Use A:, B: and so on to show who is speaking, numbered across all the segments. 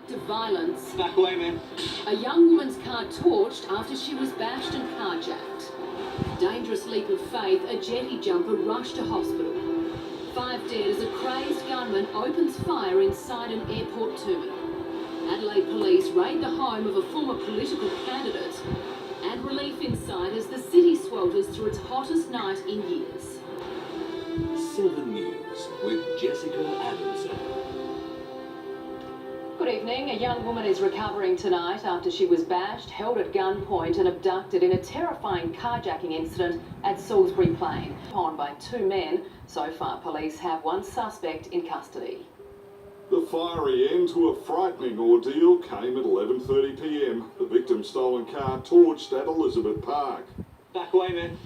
A: To violence.
B: Back away, man.
A: A young woman's car torched after she was bashed and carjacked. Dangerous leap of faith, a Jetty jumper rushed to hospital. 5 dead as a crazed gunman opens fire inside an airport terminal. Adelaide police raid the home of a former political candidate. And relief inside as the city swelters through its hottest night in years.
C: 7 News with Jessica Adamson.
A: Good evening. A young woman is recovering tonight after she was bashed, held at gunpoint and abducted in a terrifying carjacking incident at Salisbury Plain. On by 2 men. So far, police have 1 suspect in custody.
D: The fiery end to a frightening ordeal came at 11:30 p.m. The victim's stolen car torched at Elizabeth Park.
B: Back away, man.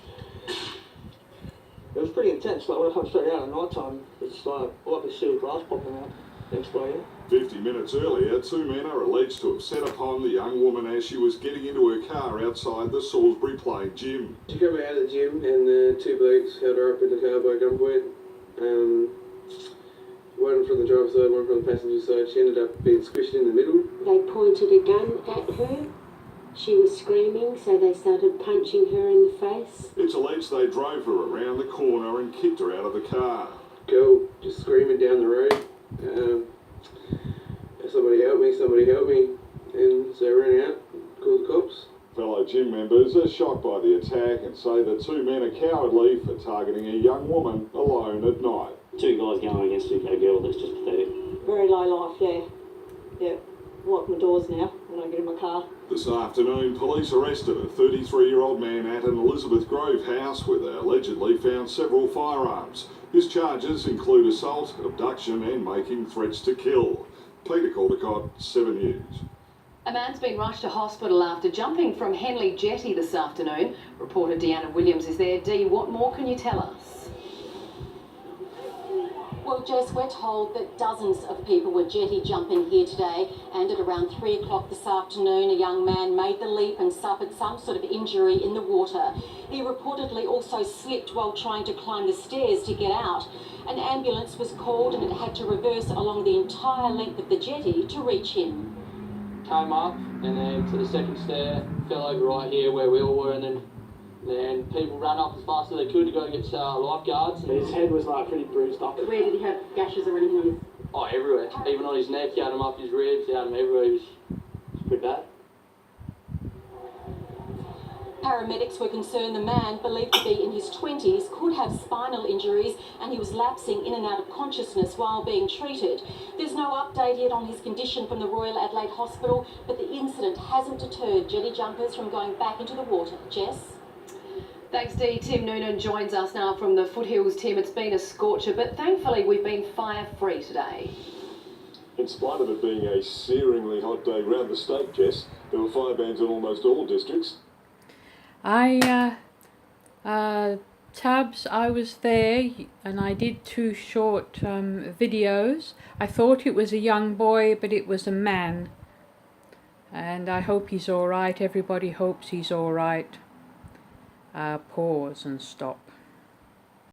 E: It was pretty intense, like when I come straight out at night time, it's like a sealed glass popping out next way.
D: 50 minutes earlier, 2 men are alleged to have set upon the young woman as she was getting into her car outside the Salisbury Plain gym.
F: She came out of the gym and the 2 blokes held her up in the car by gunpoint. One from the driver's side, one from the passenger side. She ended up being squished in the middle.
G: They pointed a gun at her. She was screaming, so they started punching her in the face.
D: It's alleged they drove her around the corner and kicked her out of the car.
F: Girl just screaming down the road. Somebody help me, somebody help me. And so I ran out, called the cops.
D: Fellow gym members are shocked by the attack and say the 2 men are cowardly for targeting a young woman alone at night.
E: 2 guys going against a girl that's just pathetic.
H: Very low life, yeah. Yeah. Lock my doors now when I get in my car.
D: This afternoon, police arrested a 33-year-old man at an Elizabeth Grove house where they allegedly found several firearms. His charges include assault, abduction and making threats to kill. Peter Caldecott, 7 News.
A: A man's been rushed to hospital after jumping from Henley Jetty this afternoon. Reporter Deanna Williams is there. Dee, what more can you tell us?
I: Well, Jess, we're told that dozens of people were jetty jumping here today, and at around 3 o'clock this afternoon, a young man made the leap and suffered some sort of injury in the water. He reportedly also slipped while trying to climb the stairs to get out. An ambulance was called and it had to reverse along the entire length of the jetty to reach him.
E: Came up and then to the second stair, fell over right here where we all were, and then people ran up as fast as they could to go get lifeguards. His head was like pretty bruised up.
H: Where did he have gashes or anything on his?
E: Oh, everywhere. Even on his neck, he had them up his ribs, he had them everywhere. It was pretty bad.
I: Paramedics were concerned the man, believed to be in his 20s, could have spinal injuries and he was lapsing in and out of consciousness while being treated. There's no update yet on his condition from the Royal Adelaide Hospital, but the incident hasn't deterred jetty jumpers from going back into the water. Jess?
A: Thanks, Dee. Tim Noonan joins us now from the foothills. Tim, it's been a scorcher, but thankfully we've been fire-free today.
D: In spite of it being a searingly hot day round the state, Jess, there were fire bans in almost all districts.
J: Tabs, I was there and I did 2 short videos. I thought it was a young boy, but it was a man. And I hope he's all right. Everybody hopes he's all right. Pause and stop.